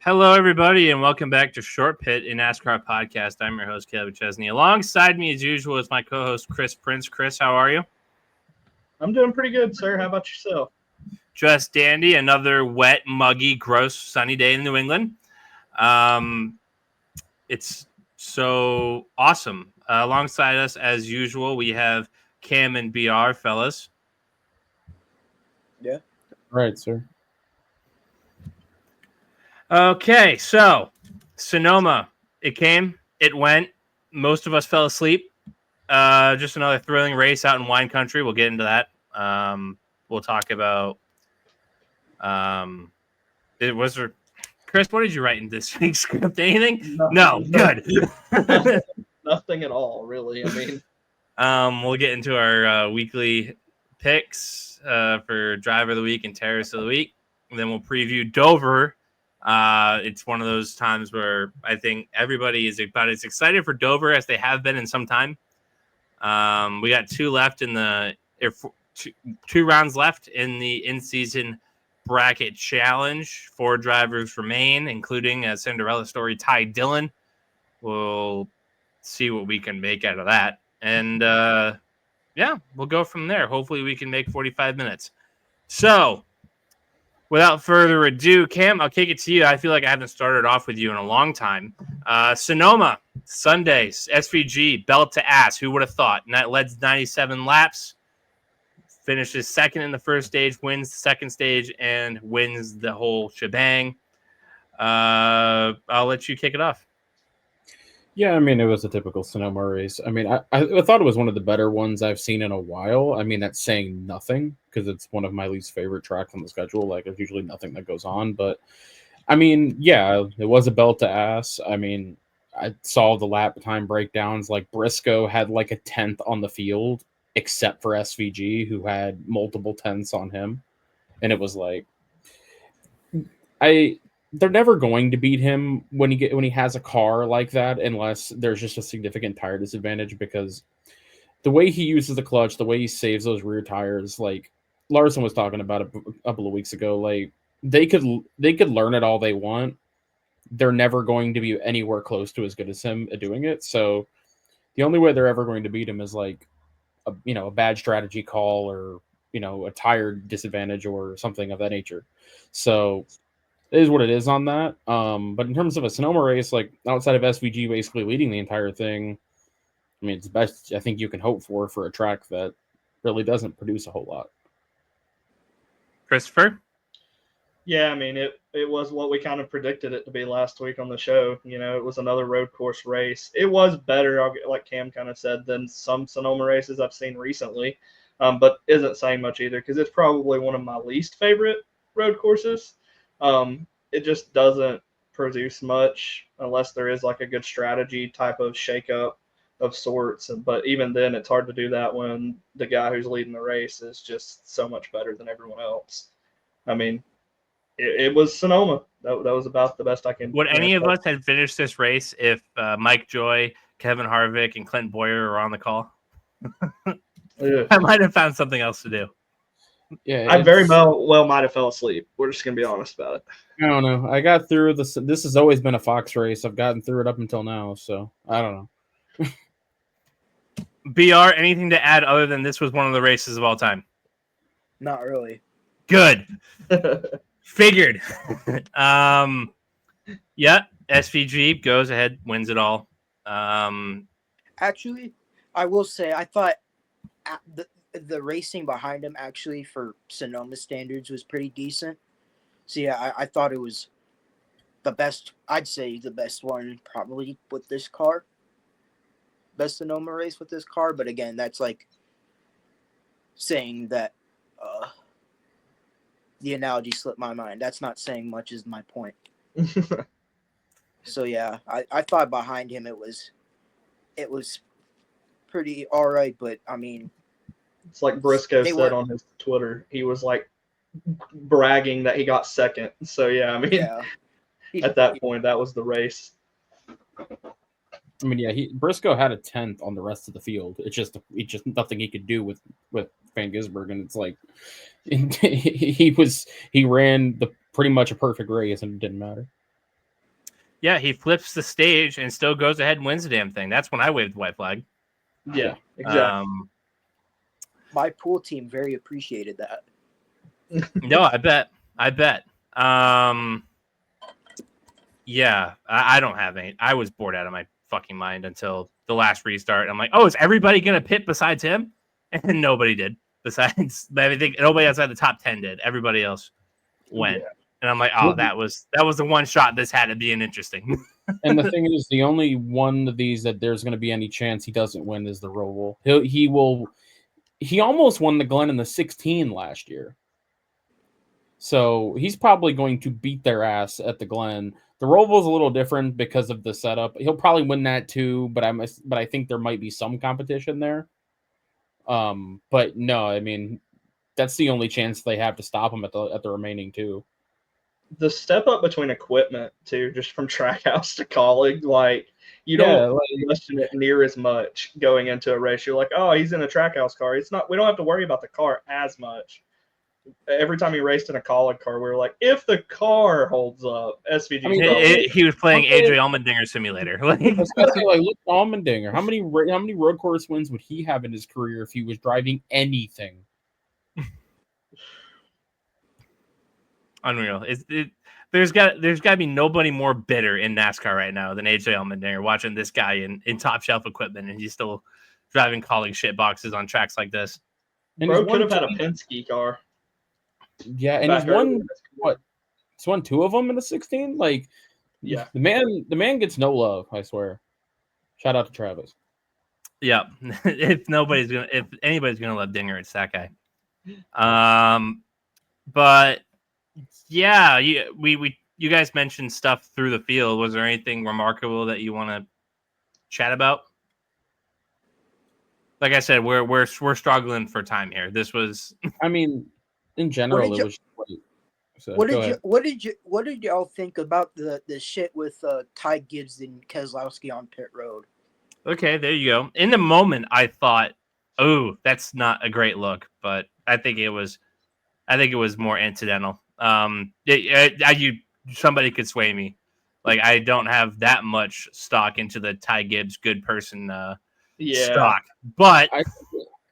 Hello, everybody, and welcome back to Short Pit, a NASCAR podcast. I'm your host, Kaleb and Alongside me, as usual, is my co-host, Chris Prince. Chris, how are you? I'm doing pretty good, sir. How about yourself? Just dandy. Another wet, muggy, gross, sunny day in New England. It's so awesome. Alongside us, as usual, we have Cam and BR, fellas. Yeah. Right, sir. Okay, so Sonoma, it came, it went. Most of us fell asleep. Just another thrilling race out in wine country. We'll get into that. We'll talk about. It was there. Chris, what did you write in this week's script? Anything? No, good. Nothing at all, really. I mean, we'll get into our weekly picks for driver of the week and terrace of the week. And then we'll preview Dover. It's one of those times where I think everybody is about as excited for Dover as they have been in some time. We got two rounds left in the in-season bracket challenge. 4 drivers remain, including a Cinderella story, Ty Dillon. We'll see what we can make out of that. And we'll go from there. Hopefully we can make 45 minutes. So without further ado, Cam, I'll kick it to you. I feel like I haven't started off with you in a long time. Sonoma, Sundays, SVG, belt to ass. Who would have thought? And that led 97 laps. Finishes second in the first stage, wins the second stage, and wins the whole shebang. I'll let you kick it off. Yeah, I mean, it was a typical Sonoma race. I mean, I thought it was one of the better ones I've seen in a while. I mean, that's saying nothing because it's one of my least favorite tracks on the schedule. Like, there's usually nothing that goes on. But, I mean, yeah, it was a belt to ass. I mean, I saw the lap time breakdowns. Like, Briscoe had like a 10th on the field, except for SVG, who had multiple 10ths on him. And it was like, they're never going to beat him when he has a car like that, unless there's just a significant tire disadvantage, because the way he uses the clutch, the way he saves those rear tires, like Larson was talking about it a couple of weeks ago, like they could learn it all they want. They're never going to be anywhere close to as good as him at doing it. So the only way they're ever going to beat him is like a bad strategy call or, a tire disadvantage or something of that nature. So it is what it is on that. But in terms of a Sonoma race, like outside of SVG basically leading the entire thing, I mean, it's the best I think you can hope for a track that really doesn't produce a whole lot. Christopher? yeah, I mean, it was what we kind of predicted it to be last week on the show. It was another road course race. It was better, like Cam kind of said, than some Sonoma races I've seen recently, but isn't saying much either because it's probably one of my least favorite road courses. It just doesn't produce much unless there is like a good strategy type of shakeup of sorts. But even then, it's hard to do that when the guy who's leading the race is just so much better than everyone else. I mean, it was Sonoma. That was about the best I can. Would any of us had finished this race if Mike Joy, Kevin Harvick, and Clint Boyer were on the call? I might have found something else to do. Yeah, I very well might have fell asleep. We're just gonna be honest about it. I don't know. I got through this. This has always been a Fox race. I've gotten through it up until now, so I don't know. BR, anything to add other than this was one of the races of all time? Not really. Good. Figured. SVG goes ahead, wins it all. Actually, I will say I thought the racing behind him actually for Sonoma standards was pretty decent. So yeah, I thought it was the best. I'd say the best one probably with this car. Best Sonoma race with this car, but again, that's like saying that the analogy slipped my mind. That's not saying much is my point. So yeah, I thought behind him it was pretty all right, but I mean, it's like Briscoe said on his Twitter. He was like bragging that he got second. So yeah, I mean, at that point, that was the race. I mean, yeah, Briscoe had a 10th on the rest of the field. It's just nothing he could do with Van Gisbergen, and it's like he ran pretty much a perfect race, and it didn't matter. Yeah, he flips the stage and still goes ahead and wins the damn thing. That's when I waved the white flag. Yeah, exactly. My pool team very appreciated that. No, I bet. Yeah, I don't have any. I was bored out of my fucking mind until the last restart. I'm like, oh, is everybody gonna pit besides him? And nobody did. Besides, I think nobody outside the top 10 did. Everybody else went. Yeah. And I'm like, oh, that was the one shot. This had to be an interesting. And the thing is, the only one of these that there's going to be any chance he doesn't win is the Roval. He almost won the Glen in the 16 last year. So he's probably going to beat their ass at the Glen. The Roval's a little different because of the setup. He'll probably win that too, but I think there might be some competition there. But no, I mean, that's the only chance they have to stop him at the remaining two. The step up between equipment too, just from Trackhouse to College, like you don't question it near as much going into a race. You're like, oh, he's in a Trackhouse car. It's not. We don't have to worry about the car as much. Every time he raced in a College car, we were like, if the car holds up, SVG. I mean, he was playing AJ Allmendinger simulator. Like, look, Allmendinger. How many road course wins would he have in his career if he was driving anything? Unreal. There's got to be nobody more bitter in NASCAR right now than AJ Allmendinger watching this guy in top shelf equipment, and he's still driving College shit boxes on tracks like this. And bro could have had a Penske car. Yeah, and he's won what? He's won 2 of them in the 16. Like, yeah, the man gets no love. I swear. Shout out to Travis. Yeah, if anybody's gonna love Dinger, it's that guy. But yeah, you guys mentioned stuff through the field. Was there anything remarkable that you want to chat about? Like I said, we're struggling for time here. This was. I mean, in general, it was. So, what did y'all think about the shit with Ty Gibbs and Keselowski on pit road? Okay, there you go. In the moment, I thought, "Oh, that's not a great look," but I think it was more incidental. Somebody could sway me. I don't have that much stock into the Ty Gibbs good person stock, but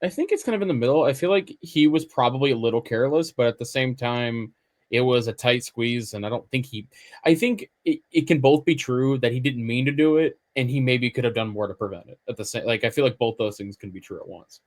I think it's kind of in the middle. I feel like he was probably a little careless, but at the same time, it was a tight squeeze, and I think it can both be true that he didn't mean to do it, and he maybe could have done more to prevent it. At the same, I feel like both those things can be true at once.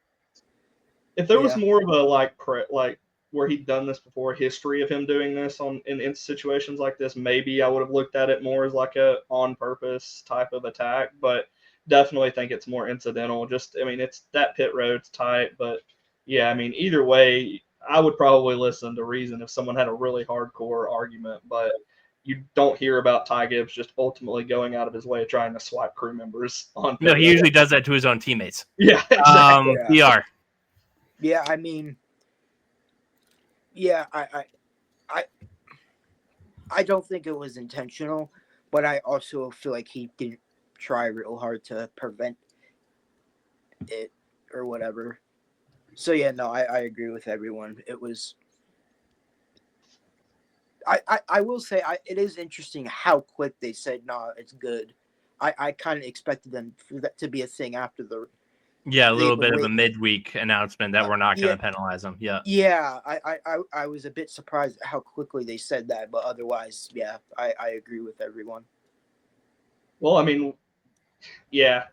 If there was more of a where he'd done this before, history of him doing this in situations like this, maybe I would have looked at it more as like a on purpose type of attack, but definitely think it's more incidental. It's that pit road's tight, but yeah, either way, I would probably listen to reason if someone had a really hardcore argument, but you don't hear about Ty Gibbs just ultimately going out of his way trying to swipe crew members on. No, he usually does that to his own teammates. Yeah, exactly. PR. Yeah, I don't think it was intentional, but I also feel like he didn't try real hard to prevent it or whatever. So yeah, no, I agree with everyone. It was. I will say it is interesting how quick they said, "Nah, it's good." I kind of expected them for that to be a thing after the. Yeah, a little bit of a midweek announcement that we're not going to penalize them. Yeah. Yeah, I was a bit surprised at how quickly they said that, but otherwise, yeah, I agree with everyone. Well, yeah,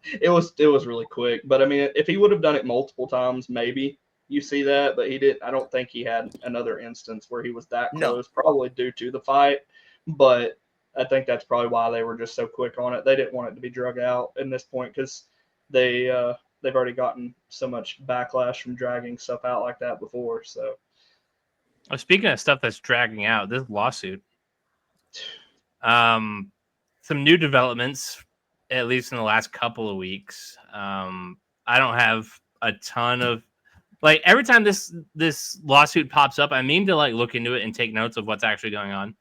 it was really quick. But if he would have done it multiple times, maybe you see that. But he didn't. I don't think he had another instance where he was that close, probably due to the fight. But I think that's probably why they were just so quick on it. They didn't want it to be drug out in this point because they've already gotten so much backlash from dragging stuff out like that before. So, speaking of stuff that's dragging out, this lawsuit, some new developments, at least in the last couple of weeks. I don't have a ton of every time this lawsuit pops up, I mean to look into it and take notes of what's actually going on,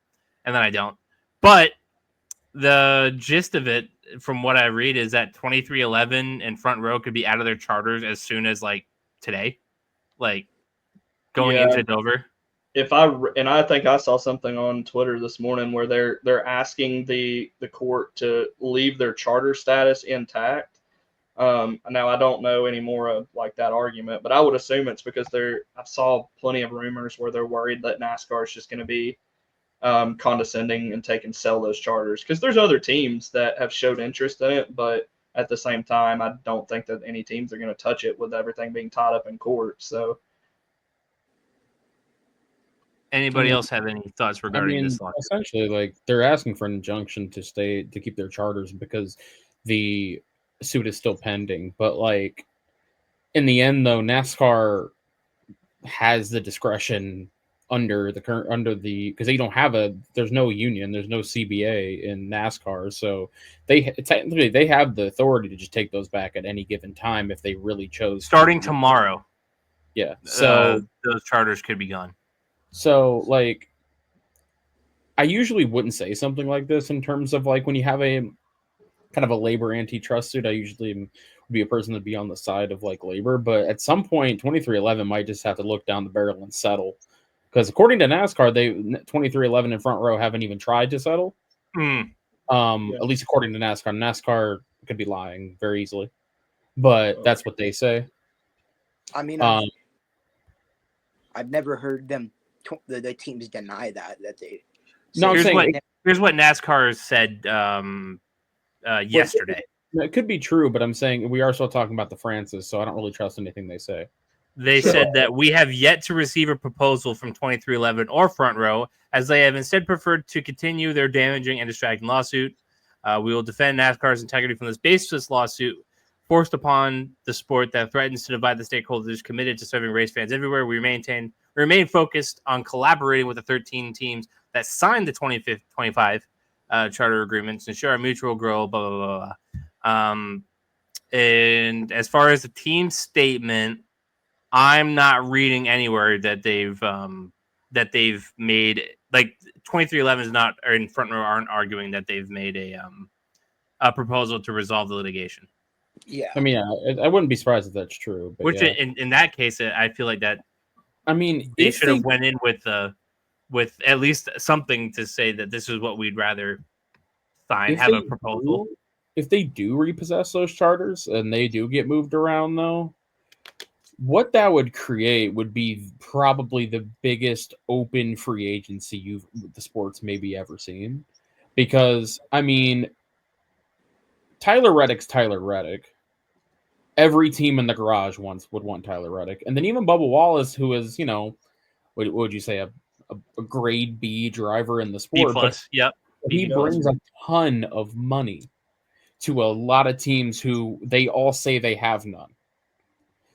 and then I don't. But the gist of it, from what I read, is that 2311 and Front Row could be out of their charters as soon as today, going into Dover. I think I saw something on Twitter this morning where they're asking the court to leave their charter status intact. Now I don't know any more of like that argument, but I would assume it's because I saw plenty of rumors where they're worried that NASCAR is just going to be condescending and sell those charters, because there's other teams that have showed interest in it, but at the same time, I don't think that any teams are going to touch it with everything being tied up in court. So, anybody else have any thoughts regarding this lawsuit? Essentially, like they're asking for an injunction to keep their charters because the suit is still pending. But like in the end, though, NASCAR has the discretion because they don't have there's no union, there's no CBA in NASCAR, so they have the authority to just take those back at any given time if they really chose. Starting tomorrow. Yeah. So those charters could be gone. So like I usually wouldn't say something like this in terms of like when you have a kind of a labor antitrust suit. I usually would be a person to be on the side of like labor, but at some point 2311 might just have to look down the barrel and settle. Because according to NASCAR, 2311 and Front Row haven't even tried to settle. At least according to NASCAR. NASCAR could be lying very easily, but that's what they say. I mean, I've never heard them the teams deny that they. No, here's what NASCAR said yesterday. It could be true, but I'm saying we are still talking about the Francis, so I don't really trust anything they say. They said that we have yet to receive a proposal from 2311 or Front Row, as they have instead preferred to continue their damaging and distracting lawsuit. We will defend NASCAR's integrity from this baseless lawsuit forced upon the sport that threatens to divide the stakeholders committed to serving race fans everywhere. We remain focused on collaborating with the 13 teams that signed the 25 charter agreements to ensure our mutual growth, blah, blah, blah. And as far as the team statement, I'm not reading anywhere that they've made, like 2311 is not, or in Front Row aren't arguing that they've made a proposal to resolve the litigation. Yeah, I mean, I wouldn't be surprised if that's true. But which in that case, I feel like that. I mean, they should have went in with at least something to say that this is what we'd rather sign. Have a proposal. If they do repossess those charters and they do get moved around, though, what that would create would be probably the biggest open free agency the sport's maybe ever seen. Because, I mean, Tyler Reddick's Tyler Reddick. Every team in the garage would want Tyler Reddick. And then even Bubba Wallace, who is, what would you say, a grade B driver in the sport. B+, yep. He brings a ton of money to a lot of teams who they all say they have none.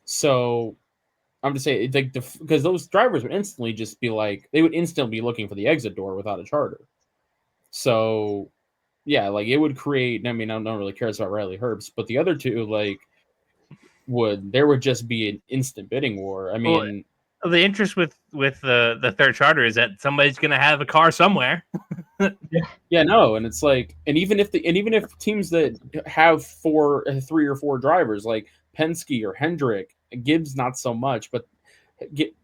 So I'm just saying, because those drivers would instantly just be like, they would instantly be looking for the exit door without a charter. So, yeah, like it would create. I mean, I don't really care about Riley Herbst, but the other two, like, there would just be an instant bidding war. I mean, the interest with the third charter is that somebody's going to have a car somewhere. Yeah, no, and it's like, and even if teams that have 3 or 4 drivers like Penske or Hendrick, Gibbs not so much, but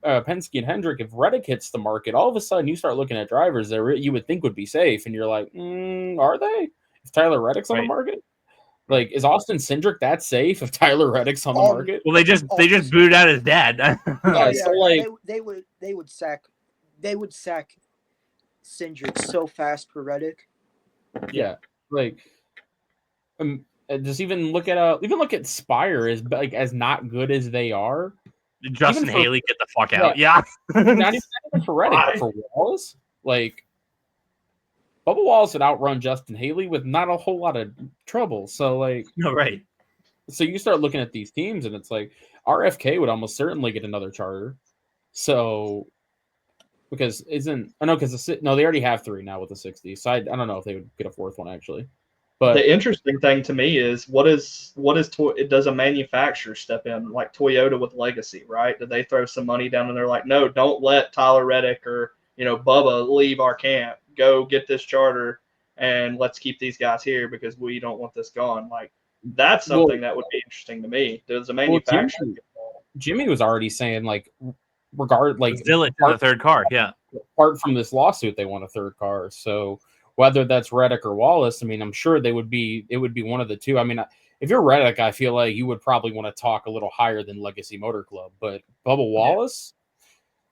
Penske and Hendrick, if Reddick hits the market, all of a sudden you start looking at drivers that you would think would be safe, and you're like, are they? If Tyler Reddick's on the market, like, is Austin Cindric that safe if Tyler Reddick's on the market? Well, they just booted out his dad. So like they would sack Cindric so fast for Reddick. Yeah, like just even look at Spire as not good as they are. Justin Haley, get the fuck out. Yeah. Not even for Reddick, but for Wallace. Like, Bubba Wallace would outrun Justin Haley with not a whole lot of trouble. So, like... No, right. So you start looking at these teams, and it's like, RFK would almost certainly get another charter. So... Because they already have 3 now with the 60. So I don't know if they would get a 4th one, actually. But the interesting thing to me is does a manufacturer step in, like Toyota with Legacy, right? Did they throw some money down and they're like, no, don't let Tyler Reddick or Bubba leave our camp. Go get this charter and let's keep these guys here because we don't want this gone. Like, that's something that would be interesting to me. Does a manufacturer? Jimmy was already saying, like, Zillett in the third car. Yeah. Apart from this lawsuit, they want a third car. So whether that's Reddick or Wallace, I mean, I'm sure it would be one of the two. I mean, if you're Reddick, I feel like you would probably want to talk a little higher than Legacy Motor Club. But Bubba Wallace,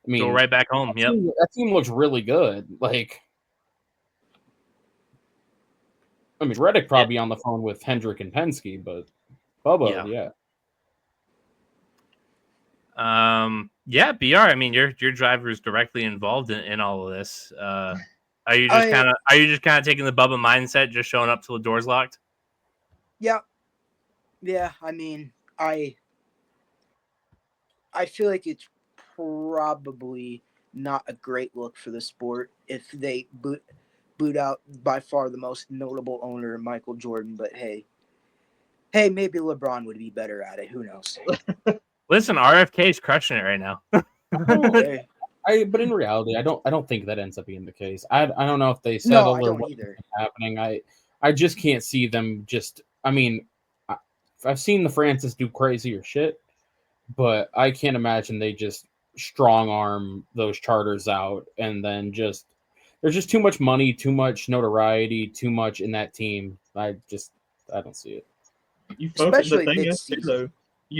I mean, go right back home. Yep. That team looks really good. Like, I mean, Reddick probably on the phone with Hendrick and Penske, but Bubba, yeah, BR. I mean, your driver is directly involved in all of this. Are you just kind of taking the Bubba mindset, just showing up till the door's locked? Yeah. I mean, I feel like it's probably not a great look for the sport if they boot out by far the most notable owner, Michael Jordan. But hey, maybe LeBron would be better at it. Who knows? Listen, RFK's crushing it right now. But in reality, I don't think that ends up being the case. I don't know if they settle or what's happening. I just can't see them just. I mean, I've seen the Francis do crazier shit, but I can't imagine they just strong arm those charters out and then just. There's just too much money, too much notoriety, too much in that team. I don't see it. We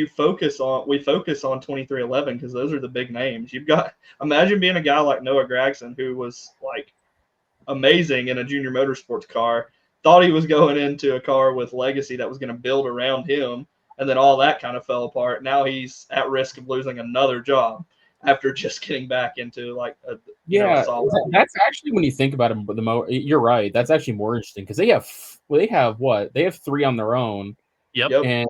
focus on 2311 because those are the big names. Imagine being a guy like Noah Gragson, who was like amazing in a junior motorsports car, thought he was going into a car with Legacy that was going to build around him, and then all that kind of fell apart. Now he's at risk of losing another job after just getting back into like a solid. That's actually, when you think about it, you're right. That's actually more interesting because they have 3 on their own. Yep. And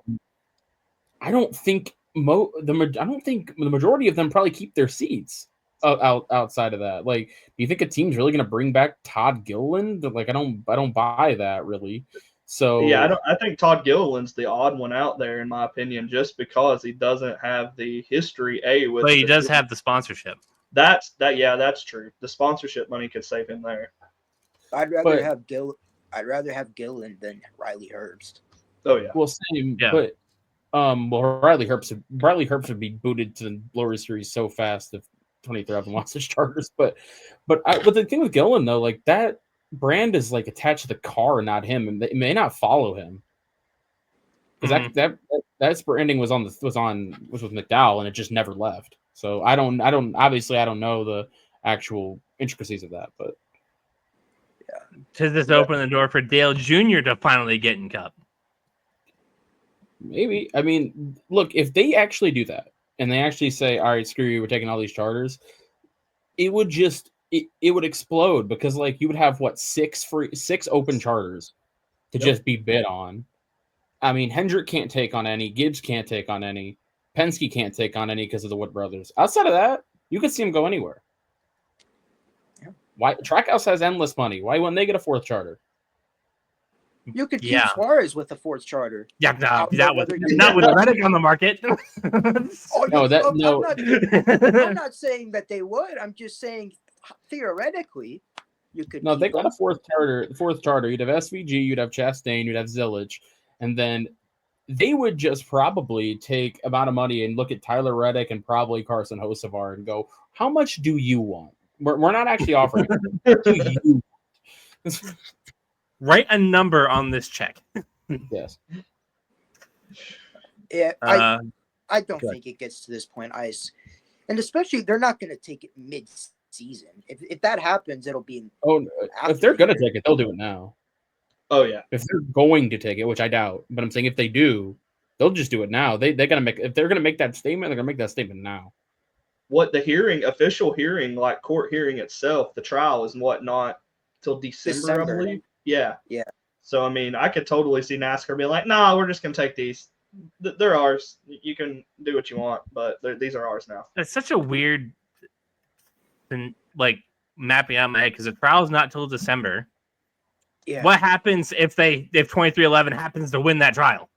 I don't think the majority of them probably keep their seats outside of that. Like, do you think a team's really going to bring back Todd Gilliland? Like, I don't buy that really. So yeah, I think Todd Gilliland's the odd one out there in my opinion, just because he doesn't have the history. But he does have the sponsorship. That's true. The sponsorship money could save him there. I'd rather have Gilliland than Riley Herbst. Oh yeah. Well, same. Yeah. But Riley Herbst would be booted to the lower series so fast if 2311 wants his charters. But the thing with Gilliland though, like that brand is like attached to the car, not him, and they may not follow him because that branding was with McDowell, and it just never left. So I don't know the actual intricacies of that, but yeah. Does this open the door for Dale Jr. to finally get in Cup? Maybe. I mean, look, if they actually do that and they actually say, all right, screw you, we're taking all these charters, it would just it would explode because like you would have 6 open charters to just be bid on. I mean, Hendrick can't take on any, Gibbs can't take on any, Penske can't take on any because of the Wood brothers. Outside of that, you could see them go anywhere. Yeah. Why Trackhouse has endless money? Why wouldn't they get a 4th charter? You could keep Suarez with the 4th charter. Yeah, not with Reddick on the market. I'm not saying that they would. I'm just saying theoretically, you could. No, they got a 4th charter. The 4th charter, you'd have SVG, you'd have Chastain, you'd have Zillage, and then they would just probably take amount of money and look at Tyler Reddick and probably Carson Hocevar and go, "How much do you want? We're not actually offering. What do you want?" Write a number on this check. Yes. Yeah, I don't think it gets to this point, and especially they're not going to take it mid-season. If that happens, it'll be. If they're going to take it, they'll do it now. Oh yeah. If they're going to take it, which I doubt, but I'm saying if they do, they'll just do it now. They're going to make if they're going to make that statement, they're going to make that statement now. What the official hearing, like court hearing itself, the trial is not till December, I believe. Yeah. Yeah. So, I mean, I could totally see NASCAR being like, nah, we're just going to take these. They're ours. You can do what you want, but these are ours now. That's such a weird thing, like, mapping out in my head, because the trial's not till December. Yeah. What happens if 2311 happens to win that trial?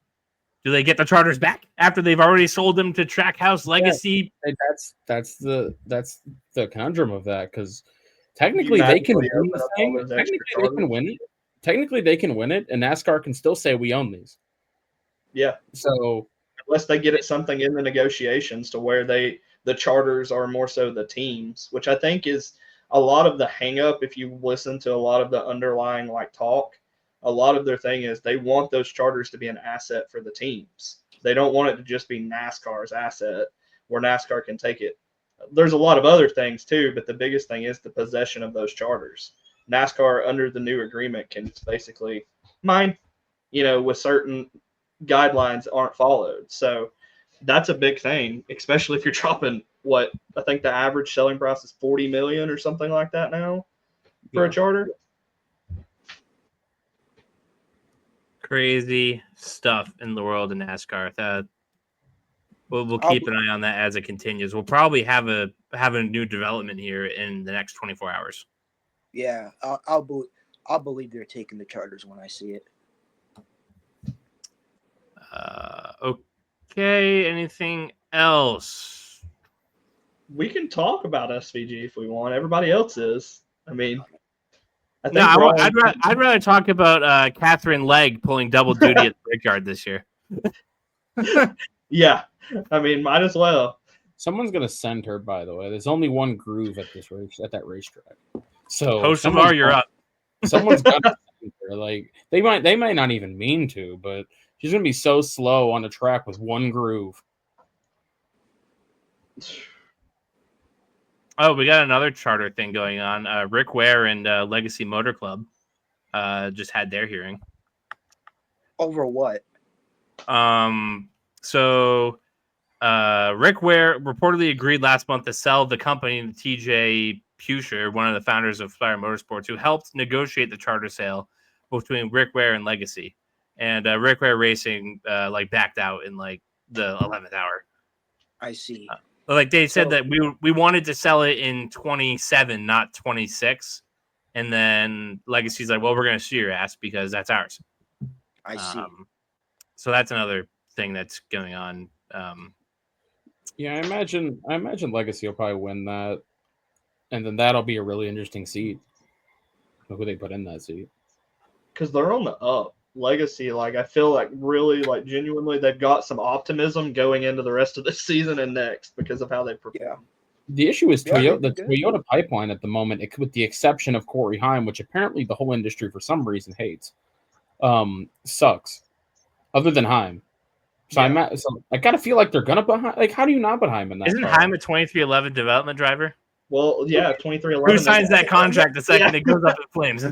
Do they get the charters back after they've already sold them to Trackhouse Legacy? Yeah, that's the conundrum of that, because technically they can win the thing. Technically they can win it. Technically they can win it, and NASCAR can still say we own these. Yeah. So unless they get it something in the negotiations to where they the charters are more so the teams, which I think is a lot of the hang up. If you listen to a lot of the underlying like talk, a lot of their thing is they want those charters to be an asset for the teams. They don't want it to just be NASCAR's asset where NASCAR can take it. There's a lot of other things too, but the biggest thing is the possession of those charters. NASCAR under the new agreement can basically mine, with certain guidelines aren't followed. So that's a big thing, especially if you're dropping what I think the average selling price is 40 million or something like that now for a charter. Crazy stuff in the world of NASCAR. That we'll keep an eye on that as it continues. We'll probably have a new development here in the next 24 hours. Yeah, I'll believe they're taking the charters when I see it. Okay. Anything else? We can talk about SVG if we want. Everybody else is. I mean, I'd rather talk about Catherine Legg pulling double duty at the brickyard this year. Yeah, I mean, might as well. Someone's gonna send her. By the way, there's only one groove at that racetrack. So Hosamar, you're up. Someone's gonna send her. Like they might not even mean to, but she's gonna be so slow on the track with one groove. Oh, we got another charter thing going on. Rick Ware and Legacy Motor Club just had their hearing. Over what? So Rick Ware reportedly agreed last month to sell the company to TJ Pusher, one of the founders of Flyer Motorsports, who helped negotiate the charter sale between Rick Ware and Legacy. And Rick Ware Racing backed out in the 11th hour. I see. They said that we wanted to sell it in 27, not 26. And then Legacy's like, well, we're going to sue your ass because that's ours. I see. So that's another thing that's going on. Yeah, I imagine Legacy will probably win that. And then that'll be a really interesting seat. Who they put in that seat. Because they're on the up. Legacy, I feel like really, genuinely, they've got some optimism going into the rest of the season and next because of how they perform. Yeah. The issue is Toyota pipeline at the moment, with the exception of Corey Heim, which apparently the whole industry for some reason hates, sucks. Other than Heim. So Yeah. I gotta feel like they're gonna put Heim. How do you not put Heim in that? Isn't car? Heim a 2311 development driver? Well, yeah, 2311. Who signs that contract the second it goes up in flames?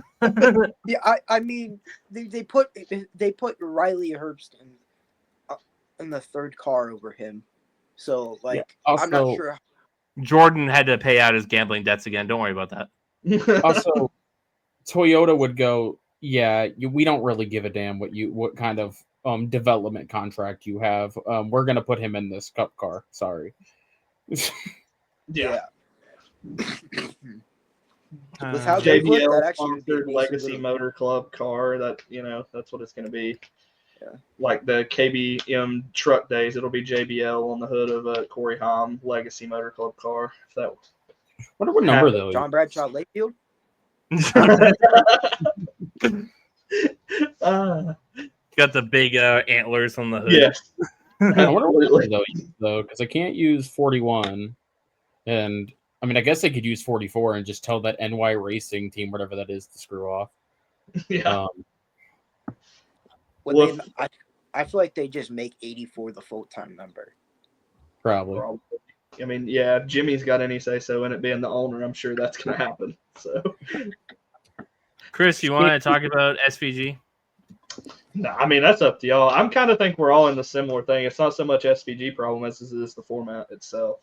Yeah, I mean, they put Riley Herbst in the third car over him, so Also, I'm not sure. Jordan had to pay out his gambling debts again. Don't worry about that. Also, Toyota would go, yeah, we don't really give a damn what kind of development contract you have. We're gonna put him in this Cup car. Sorry. Yeah. With how they look, JBL that actually would be sponsored a Legacy decent Motor Club car. That that's what it's going to be. Yeah. Like the KBM truck days, it'll be JBL on the hood of a Corey Haim Legacy Motor Club car. If that. Wonder what number though. John Bradshaw Layfield. Got the big antlers on the hood. Yes. I wonder what number though, because I can't use 41, and I mean I guess I could use 44 and just tell that NY Racing team, whatever that is, to screw off. Yeah. I feel like they just make 84 the full-time number. Probably. I mean, yeah, if Jimmy's got any say-so in it being the owner, I'm sure that's going to happen. So, Chris, you want to talk about SVG? No, I mean, that's up to y'all. I'm kind of think we're all in the similar thing. It's not so much SVG problem as it is the format itself.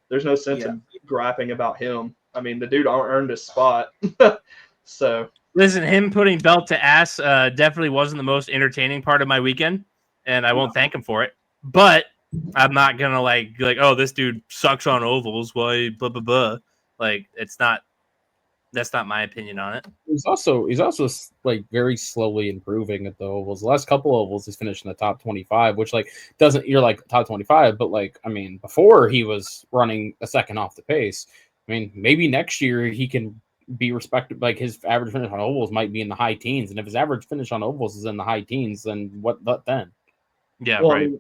There's no sense in griping about him. I mean, the dude earned his spot. So listen, him putting belt to ass definitely wasn't the most entertaining part of my weekend, and I won't thank him for it. But I'm not gonna like, oh, this dude sucks on ovals. Why, blah blah blah. It's not. That's not my opinion on it. He's also like very slowly improving at the ovals. The last couple ovals, he's finished in the top 25, which you're like top 25, but I mean, before he was running a second off the pace. I mean, maybe next year he can be respected. Like his average finish on ovals might be in the high teens, and if his average finish on ovals is in the high teens, then what then? Yeah, well, right.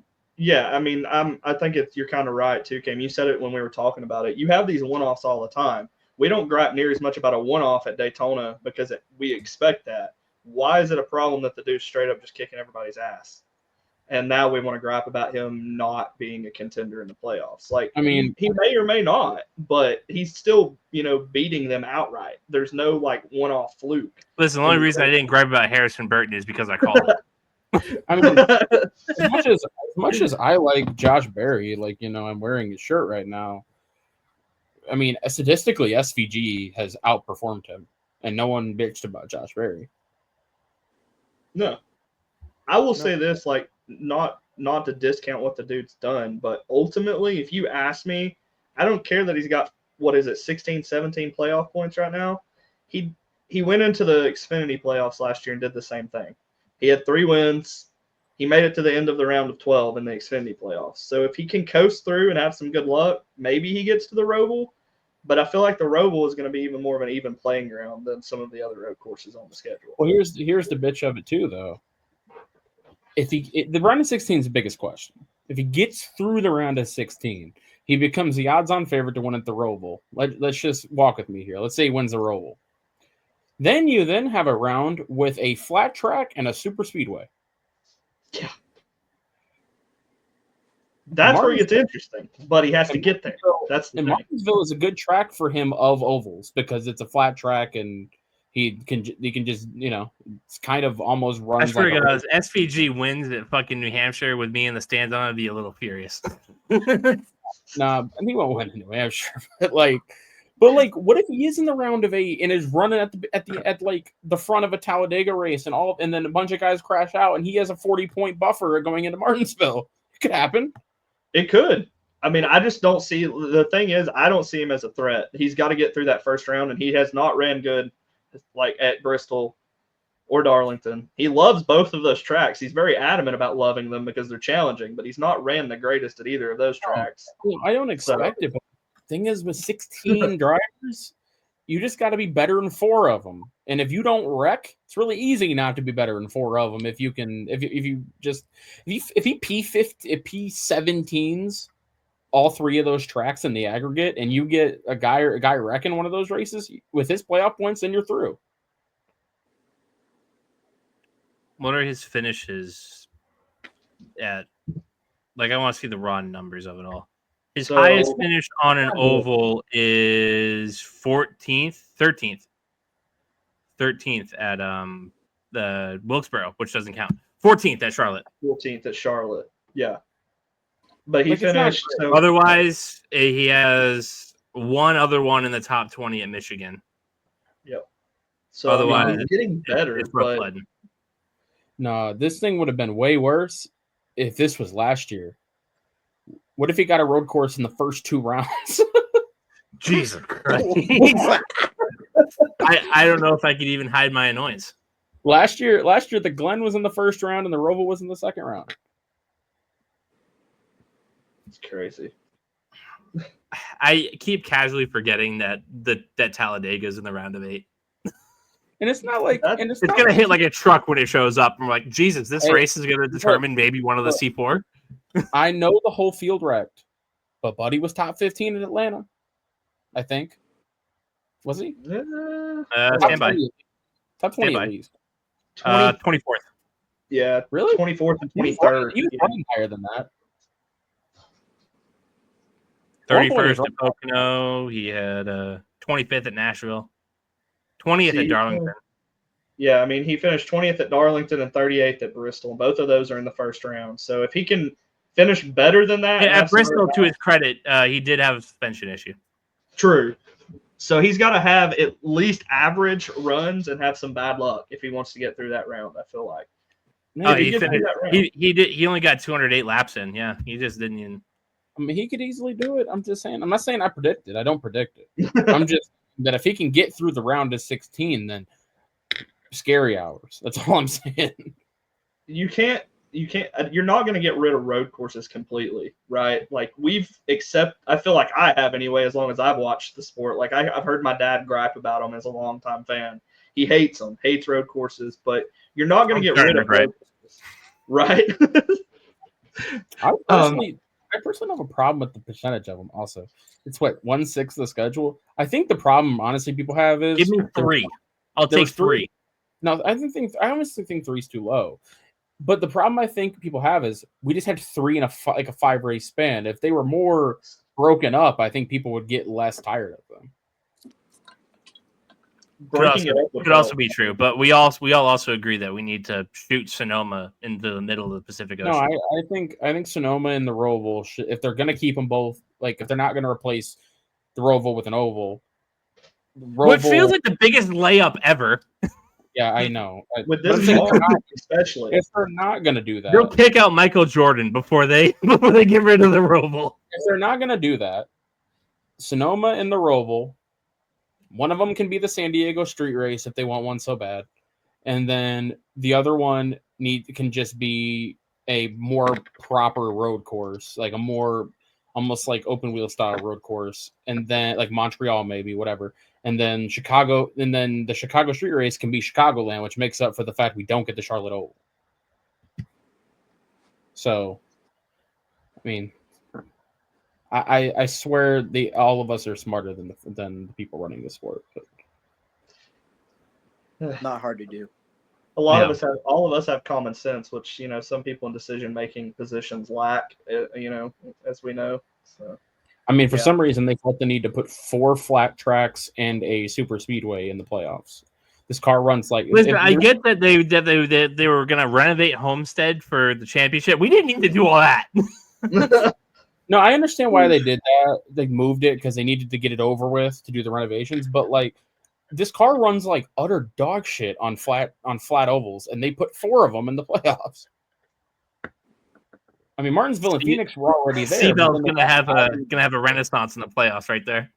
Yeah, I mean, I think you're kind of right too, Cam. You said it when we were talking about it. You have these one-offs all the time. We don't gripe near as much about a one-off at Daytona because we expect that. Why is it a problem that the dude's straight up just kicking everybody's ass? And now we want to gripe about him not being a contender in the playoffs. Like, I mean, he may or may not, but he's still, beating them outright. There's no like one-off fluke. Listen, the only reason I didn't gripe about Harrison Burton is because I called it. I mean, as much as I like Josh Berry, like, I'm wearing his shirt right now. I mean, statistically, SVG has outperformed him, and no one bitched about Josh Berry. No. I will say this, like, not to discount what the dude's done, but ultimately, if you ask me, I don't care that he's got, 16, 17 playoff points right now. He went into the Xfinity playoffs last year and did the same thing. He had 3 wins. He made it to the end of the round of 12 in the Xfinity playoffs. So if he can coast through and have some good luck, maybe he gets to the Roval. But I feel like the Roval is going to be even more of an even playing ground than some of the other road courses on the schedule. Well, here's the bitch of it too, though. The round of 16 is the biggest question. If he gets through the round of 16, he becomes the odds-on favorite to win at the Roval. Let's just walk with me here. Let's say he wins the Roval. Then you have a round with a flat track and a super speedway. Yeah. That's where it gets interesting, but he has to get there. That's the thing. Martinsville is a good track for him of ovals because it's a flat track and he can just, it's kind of almost runs. That's like SVG wins at fucking New Hampshire with me in the stands on, I'd be a little furious. Nah, he won't win in New Hampshire, but what if he is in the round of 8 and is running at like the front of a Talladega race and then a bunch of guys crash out and he has a 40-point buffer going into Martinsville? It could happen. It could. I mean, I just don't see. The thing is, I don't see him as a threat. He's got to get through that first round, and he has not ran good, like at Bristol or Darlington. He loves both of those tracks. He's very adamant about loving them because they're challenging, but he's not ran the greatest at either of those tracks. I don't expect it. But the thing is, with 16 drivers, you just got to be better in 4 of them. And if you don't wreck, it's really easy not to be better in 4 of them. If he P17s all 3 of those tracks in the aggregate, and you get a guy wrecking one of those races with his playoff points, then you're through. What are his finishes at? Like, I want to see the raw numbers of it all. His highest finish on an oval is 13th at the Wilkesboro, which doesn't count. 14th at Charlotte. 14th at Charlotte. Yeah. But he finished. Otherwise, he has one other one in the top 20 at Michigan. Yep. So otherwise, he's getting better. But no, this thing would have been way worse if this was last year. What if he got a road course in the first 2 rounds? Jesus Christ. I don't know if I could even hide my annoyance. Last year, the Glen was in the first round and the Roval was in the second round. It's crazy. I keep casually forgetting that Talladega is in the round of 8. And it's not like it's gonna hit like a truck when it shows up. I'm like, Jesus, this race is gonna determine maybe one of the C4. I know the whole field wrecked, but Buddy was top 15 in Atlanta. I think. Was he? Stand by. Top 20 at least. 24th. Yeah. Really? 24th and 23rd. He was running higher than that. 31st at Pocono. He had 25th at Nashville. 20th at Darlington. Yeah, I mean, he finished 20th at Darlington and 38th at Bristol. Both of those are in the first round. So if he can finish better than that. Yeah, at Bristol, to his credit, he did have a suspension issue. True. So he's got to have at least average runs and have some bad luck if he wants to get through that round, I feel like. He only got 208 laps in. Yeah, he just didn't even. I mean, he could easily do it. I'm just saying. I'm not saying I predict it. I don't predict it. I'm just that if he can get through the round of 16, then scary hours. That's all I'm saying. You're not going to get rid of road courses completely, right? Like I feel like I have anyway, as long as I've watched the sport. Like I've heard my dad gripe about them as a longtime fan. He hates them, hates road courses, but you're not going to get rid of road courses, right? I personally don't have a problem with the percentage of them. Also, it's what 1/6 of the schedule. I think the problem, honestly, people have is Give me 3. I'll take 3. No, I honestly think 3 is too low. But the problem I think people have is we just had 3 in a 5 race span. If they were more broken up, I think people would get less tired of them. Could also be true, but we all also agree that we need to shoot Sonoma into the middle of the Pacific Ocean. No, I think Sonoma and the Roval, if they're going to keep them both, like if they're not going to replace the Roval with an oval, which feels like the biggest layup ever. Yeah, I know. With this especially, if they're not going to do that, they'll kick out Michael Jordan before they get rid of the Roval. If they're not going to do that, Sonoma and the Roval. One of them can be the San Diego street race if they want one so bad. And then the other one can just be a more proper road course, like a more almost like open wheel style road course. And then like Montreal, maybe, whatever. And then Chicago, and then the Chicago street race can be Chicagoland, which makes up for the fact we don't get the Charlotte Oval. So, I mean, I swear all of us are smarter than the people running the sport. But not hard to do. All of us have common sense, which some people in decision making positions lack. As we know. So. I mean, for some reason they felt the need to put 4 flat tracks and a super speedway in the playoffs. This car runs like. Listen, I get that they were going to renovate Homestead for the championship. We didn't need to do all that. No, I understand why they did that. They moved it because they needed to get it over with to do the renovations. But like, this car runs like utter dog shit on flat ovals, and they put 4 of them in the playoffs. I mean, Martinsville and Phoenix were already there. Seabell's gonna have a renaissance in the playoffs right there.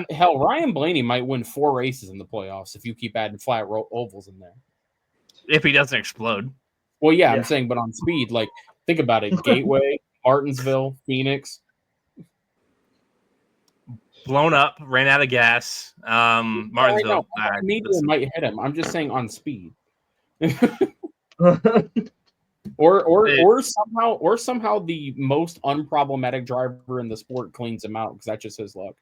Hell, Ryan Blaney might win 4 races in the playoffs if you keep adding flat ovals in there. If he doesn't explode. Well, yeah, I'm saying, but on speed, like think about it: Gateway, Martinsville, Phoenix, blown up, ran out of gas. Martinsville might hit him. I'm just saying on speed. Or somehow the most unproblematic driver in the sport cleans him out because that's just his luck.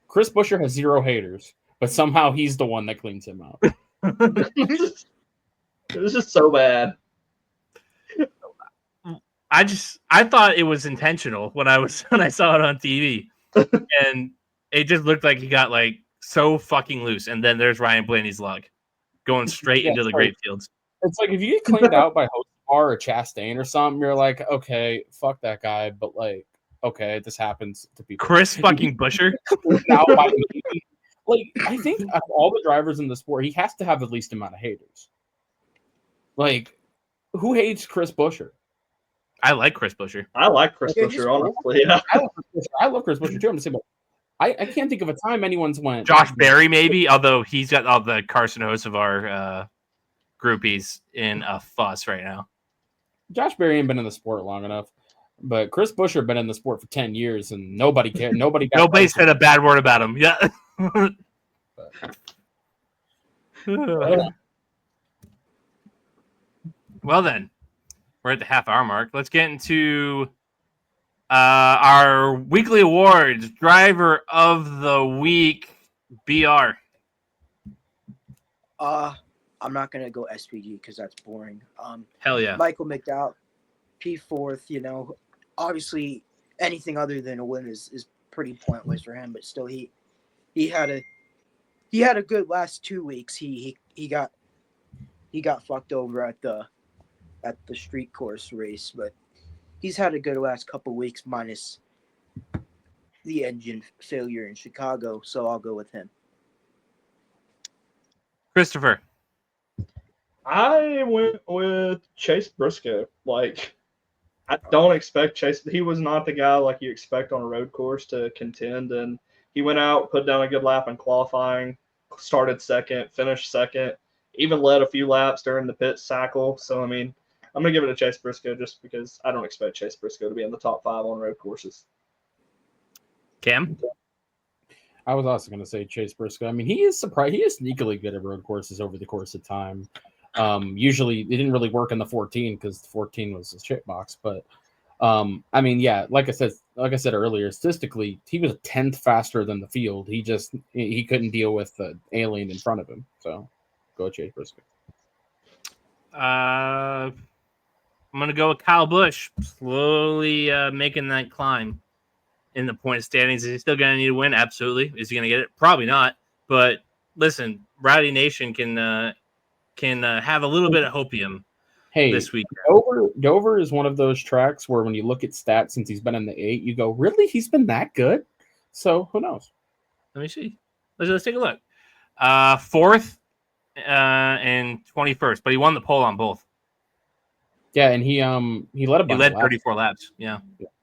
Chris Buescher has 0 haters, but somehow he's the one that cleans him out. It was just so bad. I thought it was intentional when I saw it on TV, and it just looked like he got like so fucking loose. And then there's Ryan Blaney's luck going straight into the grape fields. It's like if you get cleaned out by Hostar or Chastain or something, you're like, okay, fuck that guy. But like, okay, this happens to people. Chris fucking Buescher. Like, I think of all the drivers in the sport, he has to have the least amount of haters. Like, who hates Chris Buescher? I like Chris Buescher. I like Chris Buescher, honestly. Yeah. I love Chris Buescher too. I'm just saying, I can't think of a time anyone's went. Josh Berry, maybe, although he's got all the Carson Hocevar groupies in a fuss right now. Josh Berry ain't been in the sport long enough, but Chris Buescher been in the sport for 10 years, and nobody cared. Nobody said a bad word about him. Yeah. Well then, we're at the half-hour mark. Let's get into our weekly awards. Driver of the week, BR. I'm not gonna go SPG because that's boring. Hell yeah. Michael McDowell, P4th. Obviously anything other than a win is pretty pointless for him, but still he had a good last 2 weeks. He got fucked over at the street course race, but he's had a good last couple weeks minus the engine failure in Chicago, so I'll go with him. Christopher. I went with Chase Briscoe. Like, I don't expect Chase. He was not the guy like you expect on a road course to contend, and he went out, put down a good lap in qualifying, started second, finished second, even led a few laps during the pit cycle. So, I mean, I'm going to give it to Chase Briscoe just because I don't expect Chase Briscoe to be in the top 5 on road courses. Cam? I was also going to say Chase Briscoe. I mean, he is sneakily good at road courses over the course of time. Usually, it didn't really work in the 14 because the 14 was a shit box. But I mean, yeah, like I said earlier, statistically, he was 10th faster than the field. He couldn't deal with the alien in front of him. So go Chase Briscoe. I'm gonna go with Kyle Busch, slowly making that climb in the point standings. Is he still gonna need to win? Absolutely. Is he gonna get it? Probably not. But listen, Rowdy Nation can have a little bit of hopium this week. Dover is one of those tracks where when you look at stats since he's been in the 8, you go, really? He's been that good? So who knows? Let me see. Let's take a look. 4th and 21st, but he won the pole on both. Yeah, and he led a bunch. He led 34 laps. Yeah.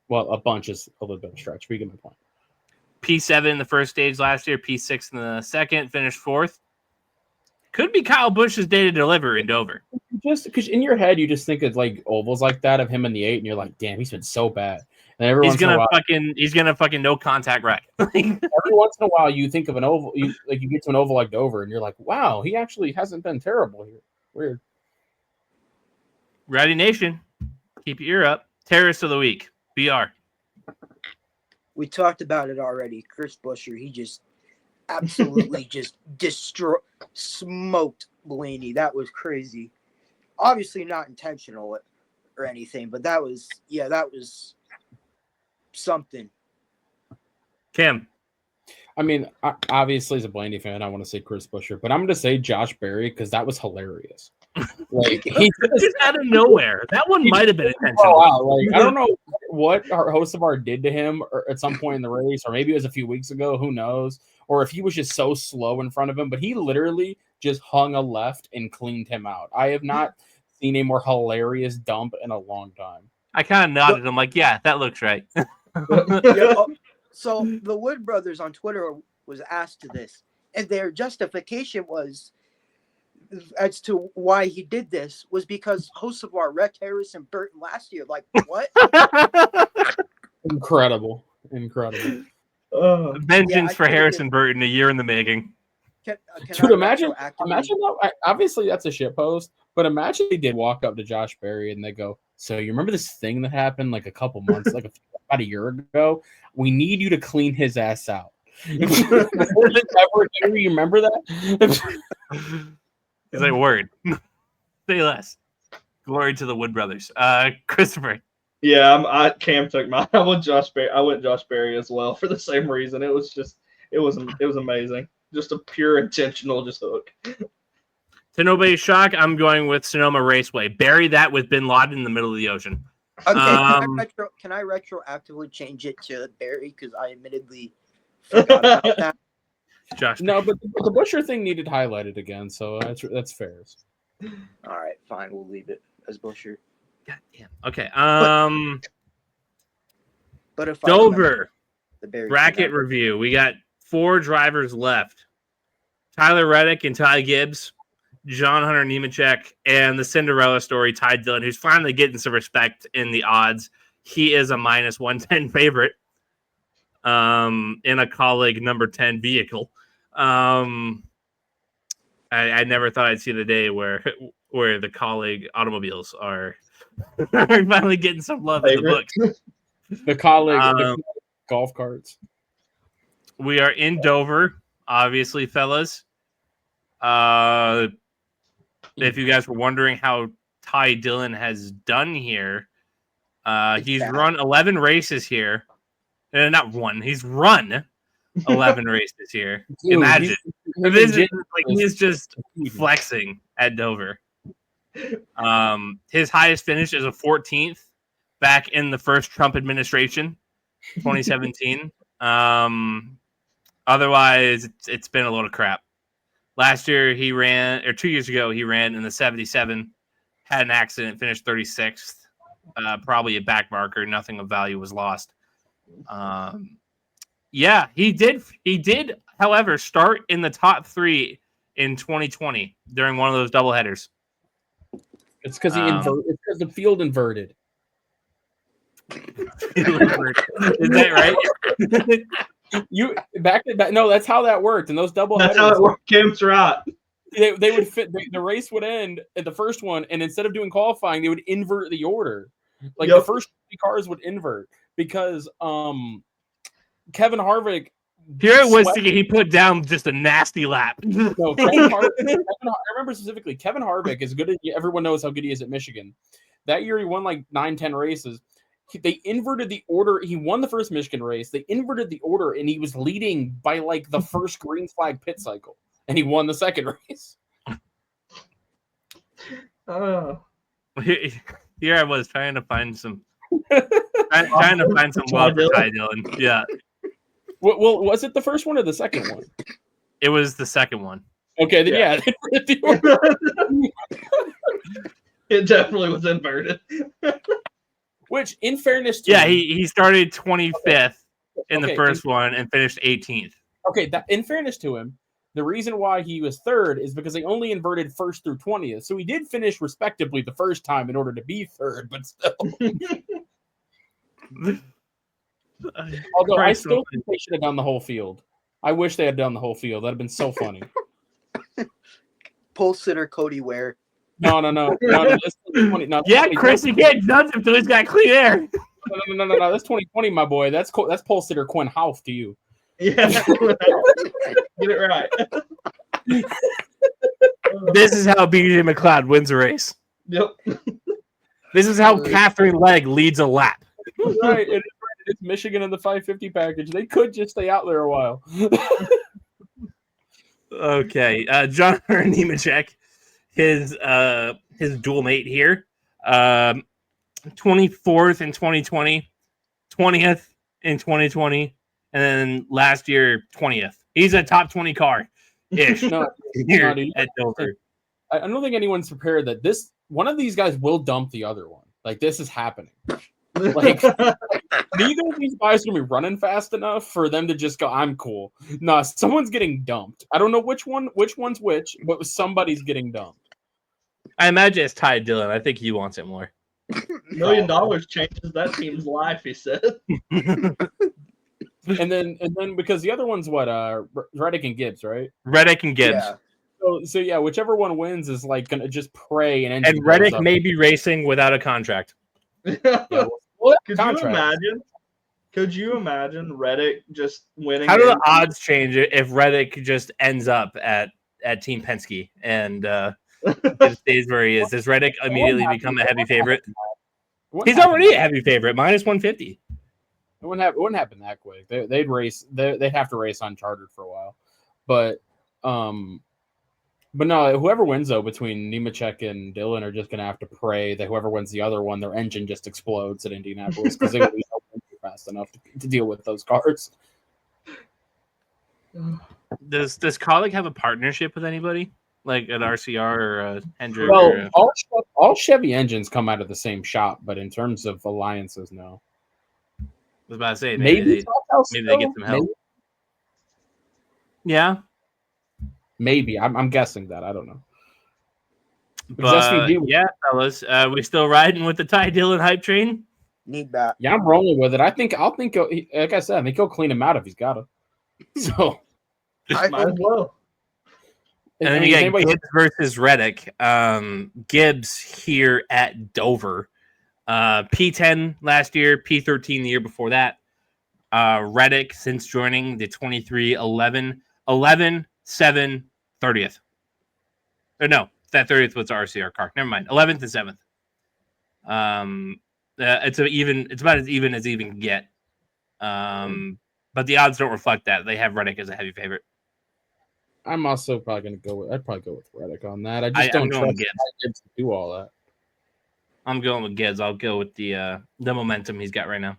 Well, a bunch is a little bit of a stretch. We get my point. P7 in the first stage last year, P6 in the second, finished 4th. Could be Kyle Busch's day to deliver in Dover. Just because in your head you just think of like ovals like that of him in the 8, and you're like, damn, he's been so bad. And he's gonna fucking no contact wreck. Every once in a while you think of an oval, you get to an oval like Dover, and you're like, wow, he actually hasn't been terrible here. Weird. Rowdy Nation, keep your ear up. Terrorist of the week, BR. We talked about it already. Chris Buescher, he just absolutely just smoked Blaney. That was crazy. Obviously not intentional or anything, but that was something. Cam. I mean, obviously as a Blaney fan, I want to say Chris Buescher, but I'm going to say Josh Berry because that was hilarious. Like he just out of nowhere. That one might have been intentional. Oh, wow. Like I don't know what our host of our did to him or at some point in the race, or maybe it was a few weeks ago. Who knows? Or if he was just so slow in front of him, but he literally just hung a left and cleaned him out. I have not seen a more hilarious dump in a long time. I kind of nodded. I'm like, yeah, that looks right. So the Wood brothers on Twitter was asked to this, and their justification was as to why he did this was because hosts of our wrecked Harrison Burton last year. Like, what? Incredible. Vengeance for Harrison Burton, a year in the making. Dude, imagine that. Obviously, that's a shit post, but imagine they did walk up to Josh Berry and they go, so you remember this thing that happened like a couple months, like about a year ago? We need you to clean his ass out. You remember that? He's like, word. Say less. Glory to the Wood brothers. Christopher. Yeah, Cam took mine. I went Josh Berry as well for the same reason. It was amazing. Just a pure intentional hook. To nobody's shock, I'm going with Sonoma Raceway. Bury that with Bin Laden in the middle of the ocean. Okay, can I retroactively change it to Barry because I admittedly forgot about that? Josh. No, but the Buescher thing needed highlighted again, so that's fair. All right, fine, we'll leave it as Buescher. God damn. Okay. But if Dover bracket review, we got 4 drivers left: Tyler Reddick and Ty Gibbs, John Hunter Nemechek, and the Cinderella story, Ty Dillon, who's finally getting some respect in the odds. He is a minus 110 favorite in a colleague number 10 vehicle. I never thought I'd see the day where the colleague automobiles are finally getting some love in the books. The colleague golf carts. We are in Dover, obviously, fellas. If you guys were wondering how Ty Dillon has done here, he's run 11 races here. Not one. He's run 11 races here. Dude, imagine. He's just flexing at Dover. His highest finish is a 14th back in the first Trump administration, 2017. Otherwise, it's been a load of crap. Last year, 2 years ago, he ran in the 77, had an accident, finished 36th. Probably a back marker. Nothing of value was lost. Yeah, he did, however, start in the top 3 in 2020 during one of those doubleheaders. It's because it's because the field inverted. Is that right? No, that's how that worked. And those double That's how it worked. Kim's right. they would fit. The race would end at the first one, and instead of doing qualifying, they would invert the order. Like the first 3 cars would invert because Kevin Harvick. Here it was thinking he put down just a nasty lap. No, I remember specifically Kevin Harvick is good at. Everyone knows how good he is at Michigan. That year he won like 9-10 races. They inverted the order. He won the first Michigan race. They inverted the order, and he was leading by like the first green flag pit cycle, and he won the second race. Here I was trying to find some love for Ty Dillon. Yeah. Well, was it the first one or the second one? It was the second one. Okay, then yeah. It definitely was inverted. Which, in fairness to him, he started 25th in the first one and finished 18th. Okay, in fairness to him, the reason why he was third is because they only inverted first through 20th. So he did finish respectably the first time in order to be third, but still. Although I still think they should have done the whole field. I wish they had done the whole field. That'd have been so funny. Pole sitter Cody Ware. No. Yeah, Chris, you can't judge him until he's got clean air. No. That's 2020, my boy. That's pole sitter Quinn Houff to you. Yeah. Get it right. This is how BJ McLeod wins a race. Yep. This is how Catherine Legg leads a lap. Right. It's Michigan in the 550 package. They could just stay out there a while. Okay. Jonathan Nemechek, his dual mate here. 24th in 2020, 20th in 2020, and then last year 20th. He's a top 20 car ish here at Dover. I don't think anyone's prepared that one of these guys will dump the other one. Like, this is happening. Like, neither of these guys are gonna be running fast enough for them to just go, I'm cool. No, someone's getting dumped. I don't know which one's which, but somebody's getting dumped. I imagine it's Ty Dillon. I think he wants it more. $1 million changes that team's life, he said. and then because the other one's what Reddick and Gibbs, right? Reddick and Gibbs. Yeah. So yeah, whichever one wins is like gonna just pray and Reddick may be racing without a contract. Could you imagine Reddick just winning? How do the odds change if Reddick just ends up at Team Penske and stays where he is? Does Reddick immediately become a heavy favorite? He's already a heavy favorite, minus 150. It wouldn't happen that quick. They'd race. They'd have to race uncharted for a while, but no. Whoever wins though between Nemechek and Dillon are just gonna have to pray that whoever wins the other one, their engine just explodes at Indianapolis because they won't be fast enough to deal with those cars. Does Kaulig have a partnership with anybody, like an RCR or Hendrick? Well, all Chevy engines come out of the same shop, but in terms of alliances, no. I was about to say maybe they get some help. Maybe. Yeah, maybe. I'm guessing that. I don't know. But, yeah, fellas, we still riding with the Ty Dillon hype train? Need that. Yeah, I'm rolling with it. Like I said, I think he'll clean him out if he's got to. So I might as well. And then you get Gibbs versus Reddick. Gibbs here at Dover. P10 last year, P13 the year before that. Reddick since joining the 23-11, 11-7, 30th. Or no, that 30th was the RCR car. Never mind. 11th and 7th. It's about as even can get. But the odds don't reflect that. They have Reddick as a heavy favorite. I'm also probably going to go with. I'd probably go with Reddick on that. I just don't trust Gibbs to do all that. I'm going with Gibbs. I'll go with the momentum he's got right now.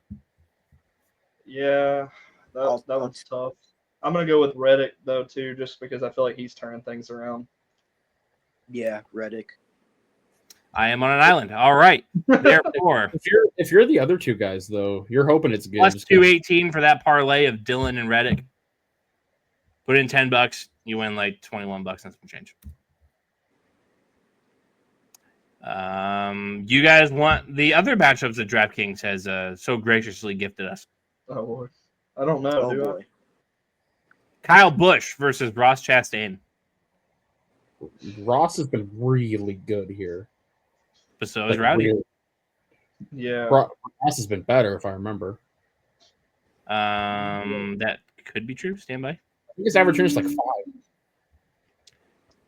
Yeah, that one's tough. I'm gonna go with Reddick though too, just because I feel like he's turning things around. Yeah, Reddick. I am on an island. All right. Therefore, if you're the other two guys though, you're hoping it's Gibbs. Plus 218 for that parlay of Dillon and Reddick. Put in $10, you win like $21 and some change. You guys want the other matchups that DraftKings has so graciously gifted us? Oh Lord, I don't know. Boy. Kyle Busch versus Ross Chastain. Ross has been really good here. But so is Rowdy. Yeah. Ross has been better, if I remember. That could be true. Stand by. I think his average finish like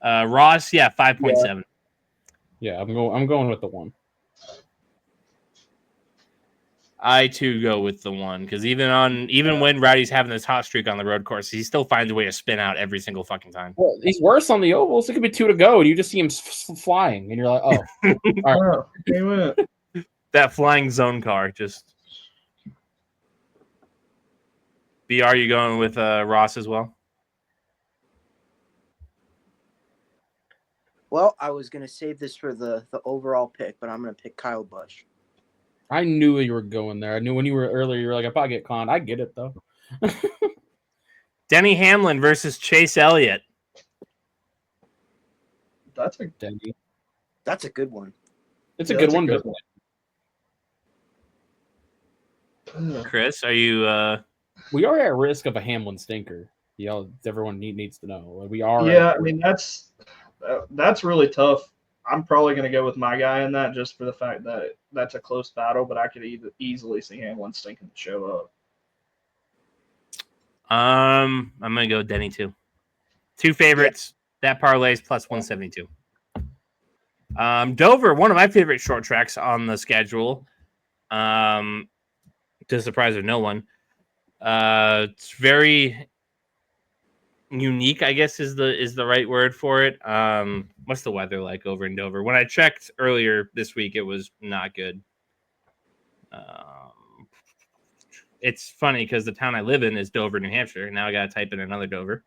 5. Ross, 5.7. Yeah, I'm going with the 1. I too go with the 1 because even when Rowdy's having this hot streak on the road course, he still finds a way to spin out every single fucking time. Well, he's worse on the ovals. It could be 2 to go, and you just see him flying, and you're like, oh, all right. He went. That flying zone car just. BR, you going with Ross as well? Well, I was gonna save this for the overall pick, but I'm gonna pick Kyle Busch. I knew you were going there. I knew when you were earlier, you were like, if I get conned, I get it, though. Denny Hamlin versus Chase Elliott. That's a Denny. That's a good one. It's a good one, but Chris, are you we are at risk of a Hamlin stinker. Everyone needs to know. Like, we are. Yeah, I mean that's really tough. I'm probably going to go with my guy in that just for the fact that that's a close battle, but I could easily see Hamlin stinking to show up. I'm gonna go Denny too. 2 favorites. Yeah. That parlays plus 172. Dover, one of my favorite short tracks on the schedule. To the surprise of no one. It's very unique, I guess is the right word for it. What's the weather like over in Dover? When I checked earlier this week, it was not good. It's funny because the town I live in is Dover, New Hampshire. Now I got to type in another Dover.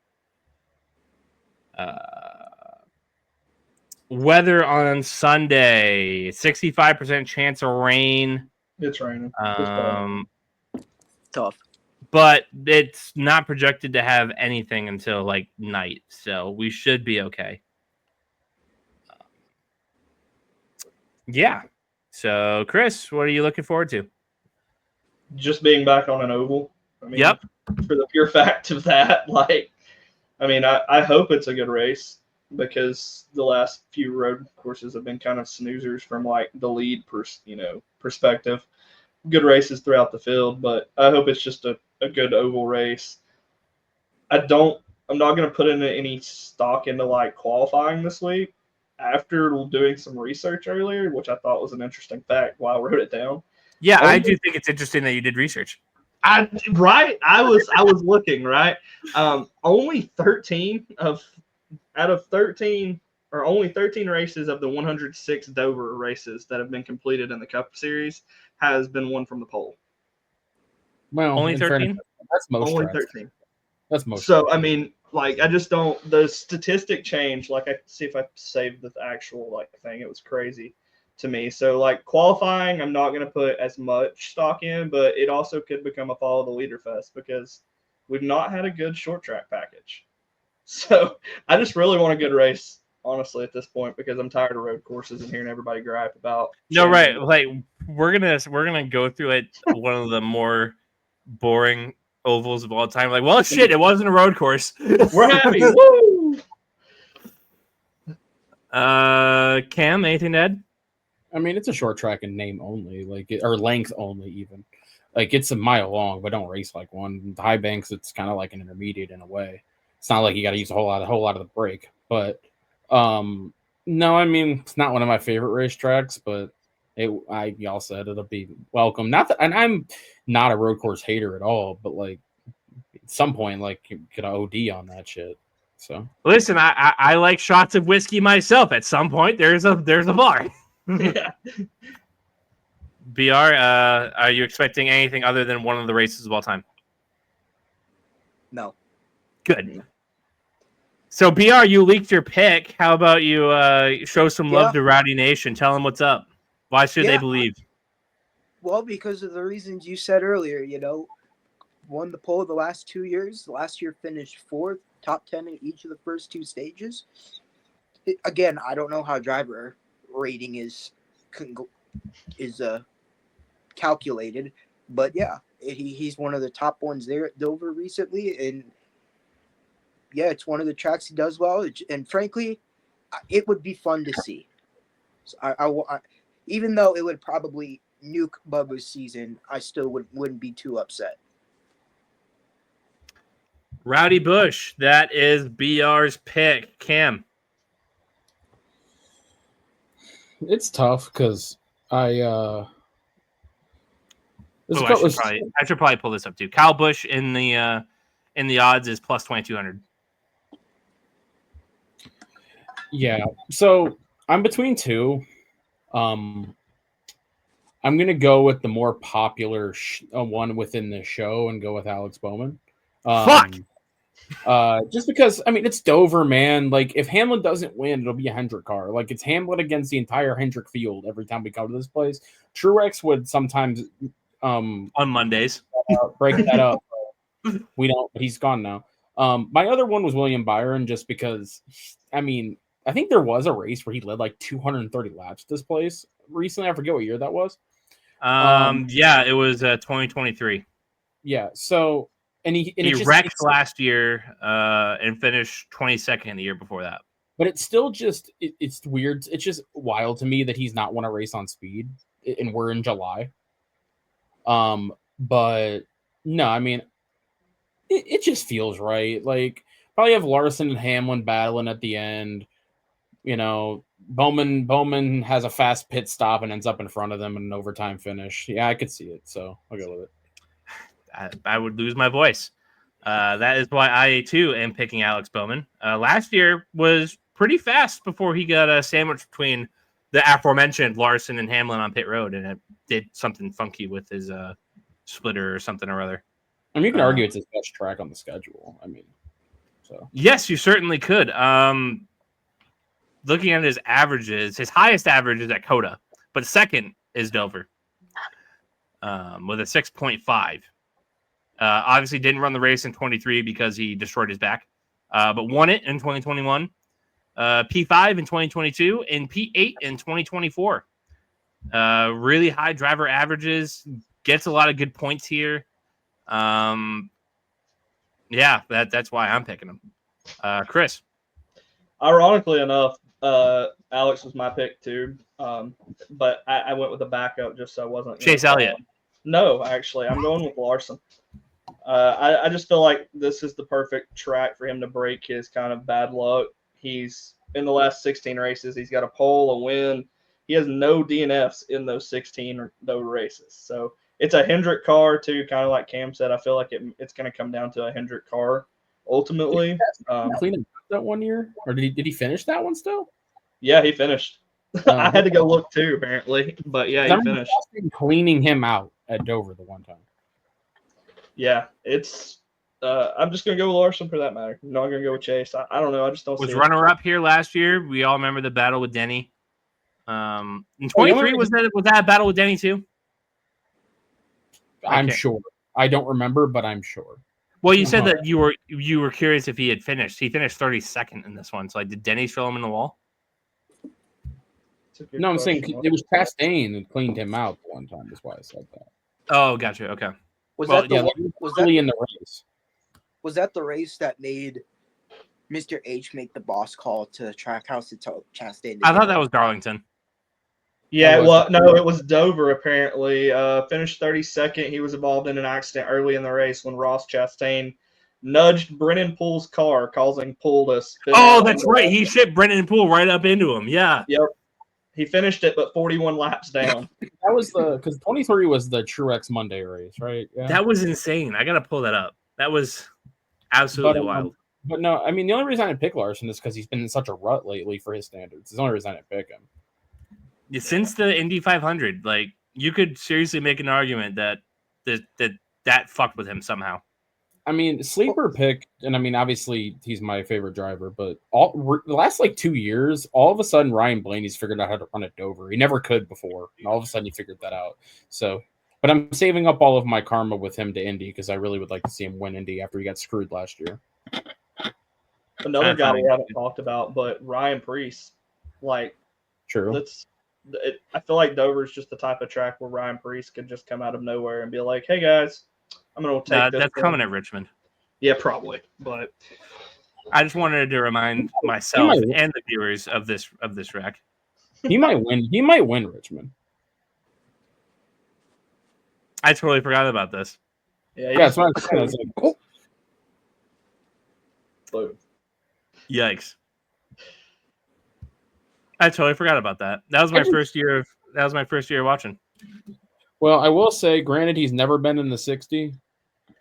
Weather on Sunday, 65% chance of rain. It's raining. Tough. But it's not projected to have anything until like night, so we should be okay. Yeah. So, Chris, what are you looking forward to? Just being back on an oval. I mean, Yep. For the pure fact of that, I hope it's a good race because the last few road courses have been kind of snoozers from like the lead perspective. Good races throughout the field, but I hope it's just a good oval race. I'm not going to put in any stock into like qualifying this week after doing some research earlier, which I thought was an interesting fact while I wrote it down. Yeah, I do think it's interesting that you did research. I was looking, right. Only 13 out of 13 or only 13 races of the 106 Dover races that have been completed in the Cup Series has been won from the pole. Well, Only 13? That's most. Only tracks. 13. That's most. So, tracks. I mean, I just don't. The statistic change. I see if I saved the actual thing. It was crazy to me. So, qualifying, I'm not going to put as much stock in, but it also could become a follow the leader fest because we've not had a good short track package. So, I just really want a good race, honestly, at this point, because I'm tired of road courses and hearing everybody gripe about. No, right. We're gonna go through one of the more boring ovals of all time. Well, shit, it wasn't a road course. We're happy. Woo! Cam, anything to add? I mean, it's a short track in name only, or length only, even. It's a mile long, but don't race like one. The high banks, it's kind of like an intermediate in a way. It's not like you got to use a whole lot of the brake, but no, I mean, it's not one of my favorite racetracks, but y'all said it'll be welcome. Not that, and I'm not a road course hater at all, but at some point, you could OD on that shit. So listen, I like shots of whiskey myself. At some point, there's a bar. Yeah. BR, are you expecting anything other than one of the races of all time? No. Good. So, BR, you leaked your pick. How about you show some love to Rowdy Nation? Tell them what's up. Why should they believe? Well, because of the reasons you said earlier, won the pole the last 2 years. Last year finished 4th, top 10 in each of the first 2 stages. Again, I don't know how driver rating is calculated, but he's one of the top ones there at Dover recently, and it's one of the tracks he does well. And frankly, it would be fun to see. So I even though it would probably nuke Bubba's season, I still wouldn't be too upset. Rowdy Bush, that is BR's pick. Cam. It's tough because I should probably pull this up too. Kyle Busch in the odds is plus 2,200. Yeah, so I'm between two. I'm gonna go with the more popular one within the show and go with Alex Bowman. Fuck. Just because it's Dover, man. Like if Hamlin doesn't win, it'll be a Hendrick car. Like it's Hamlin against the entire Hendrick field every time we come to this place. Truex would sometimes on Mondays break that up. We don't, but he's gone now. My other one was William Byron, just because I think there was a race where he led like 230 laps this place recently. I forget what year that was. Yeah, it was 2023. Yeah, so he wrecked last year and finished 22nd the year before that. But it's still just it's weird. It's just wild to me that he's not won a race on speed, and we're in July. But no, it just feels right. Like probably have Larson and Hamlin battling at the end. Bowman has a fast pit stop and ends up in front of them in an overtime finish. Yeah, I could see it, so I'll go with it. I would lose my voice. That is why I too am picking Alex Bowman. Last year was pretty fast before he got sandwiched between the aforementioned Larson and Hamlin on pit road, and it did something funky with his splitter or something or other. You can argue it's his best track on the schedule. So yes, you certainly could. Looking at his averages, his highest average is at Coda, but second is Dover with a 6.5. Obviously didn't run the race in 23 because he destroyed his back, but won it in 2021, P5 in 2022, and P8 in 2024. Really high driver averages, gets a lot of good points here. Yeah, that's why I'm picking him. Chris. Ironically enough, Alex was my pick too, but I went with a backup just so I wasn't Chase Elliott. No, actually, I'm going with Larson. I just feel like this is the perfect track for him to break his kind of bad luck. He's in the last 16 races. He's got a pole, a win. He has no DNFs in those 16 Dover races. So it's a Hendrick car too, kind of like Cam said. I feel like it's going to come down to a Hendrick car ultimately. Clean that one year, or did he finish that one still? Yeah, he finished. I had to go look too, apparently, but yeah, he finished. Cleaning him out at Dover the one time. Yeah, it's. I'm just gonna go with Larson for that matter. I'm not gonna go with Chase. I don't know. I just don't. Was runner up here last year. We all remember the battle with Denny. In 23 was that a battle with Denny too? I'm sure. I don't remember, but I'm sure. Well, you said that you were curious if he had finished. He finished 32nd in this one. So, did Denny throw him in the wall? No, I'm saying it was Chastain that cleaned him out one time. That's why I said that. Oh, gotcha. Okay. Was that in the race? Was that the race that made Mr. H make the boss call to Trackhouse to tell Chastain? I thought that was Darlington. Yeah, it was Dover apparently. Finished 32nd. He was involved in an accident early in the race when Ross Chastain nudged Brennan Poole's car, causing Poole to spin. Oh, that's right. He shipped Brennan Poole right up into him. Yeah. Yep. He finished it, but 41 laps down. That was because 23 was the Truex Monday race, right? Yeah. That was insane. I got to pull that up. That was absolutely wild. But no, the only reason I didn't pick Larson is because he's been in such a rut lately for his standards. It's the only reason I didn't pick him. Since the Indy 500, you could seriously make an argument that fucked with him somehow. Sleeper pick, and obviously he's my favorite driver, but the last 2 years, all of a sudden Ryan Blaney's figured out how to run at Dover. He never could before, and all of a sudden he figured that out. So, but I'm saving up all of my karma with him to Indy because I really would like to see him win Indy after he got screwed last year. Another guy we haven't talked about, but Ryan Preece, true. I feel like Dover's just the type of track where Ryan Preece could just come out of nowhere and be like, "Hey guys, I'm going to take this." That's coming at Richmond. Yeah, probably. But I just wanted to remind myself and the viewers of this wreck. He might win. He might win Richmond. I totally forgot about this. Yeah, That's what I'm saying. I was like, oh. Yikes! I totally forgot about that. That was my first year of watching. Well, I will say, granted, he's never been in the 60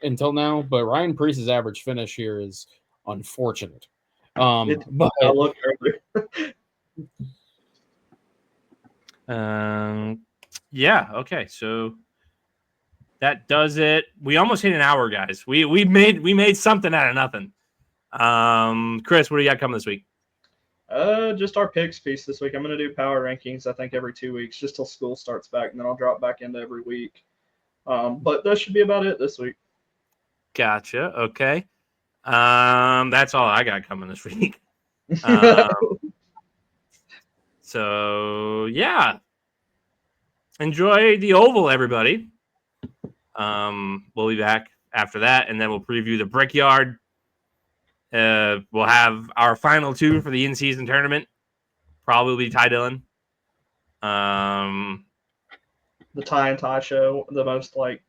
until now, but Ryan Preece's average finish here is unfortunate. But I looked earlier. Yeah. Okay. So that does it. We almost hit an hour, guys. We made something out of nothing. Chris, what do you got coming this week? Just our picks piece this week. I'm going to do power rankings, I think, every 2 weeks, just till school starts back, and then I'll drop back into every week. But that should be about it this week. Gotcha. Okay. That's all I got coming this week. So yeah. Enjoy the Oval, everybody. We'll be back after that, and then we'll preview the Brickyard. We'll have our final two for the in-season tournament. Probably Ty Dillon. The tie and tie show, the most like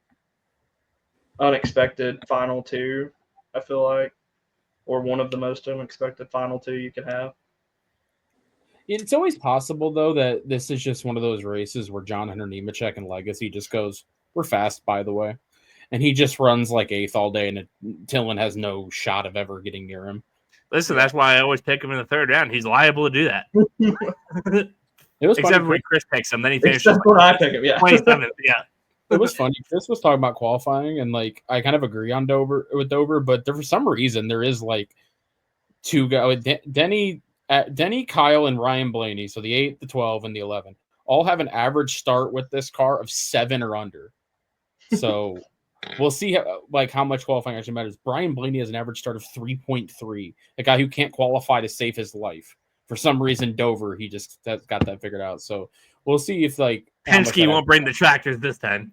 unexpected final two, I feel like, or one of the most unexpected final two you could have. it's always possible, though, that this is just one of those races where John Hunter Nemechek and Legacy just goes, "We're fast, by the way," and he just runs like eighth all day, and Tillman has no shot of ever getting near him. Listen, that's why I always pick him in the third round. He's liable to do that. It was Except funny. when Chris picks him, then he finishes Except when I pick him, yeah. 27th. Yeah. It was funny. Chris was talking about qualifying, and like I kind of agree on Dover, but for some reason there is like two guys, Denny, Kyle, and Ryan Blaney. So the 8, the 12, and the 11 all have an average start with this car of 7 or under. So we'll see how much qualifying actually matters. Brian Blaney has an average start of 3.3. A guy who can't qualify to save his life. For some reason, Dover, he just got that figured out. So we'll see if like Penske won't bring the tractors this time.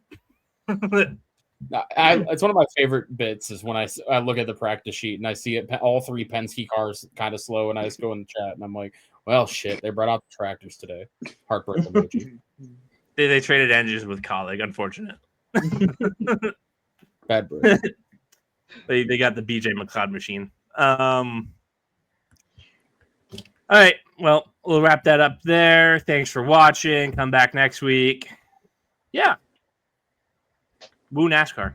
It's one of my favorite bits is when I look at the practice sheet and I see it, all 3 Penske cars kind of slow, and I just go in the chat and I'm like, well, shit, they brought out the tractors today. Heartbreak emoji. They traded engines with Colleague, unfortunate. Bad break. They got the BJ McLeod machine. All right, well, we'll wrap that up there. Thanks for watching. Come back next week. Yeah. Woo NASCAR.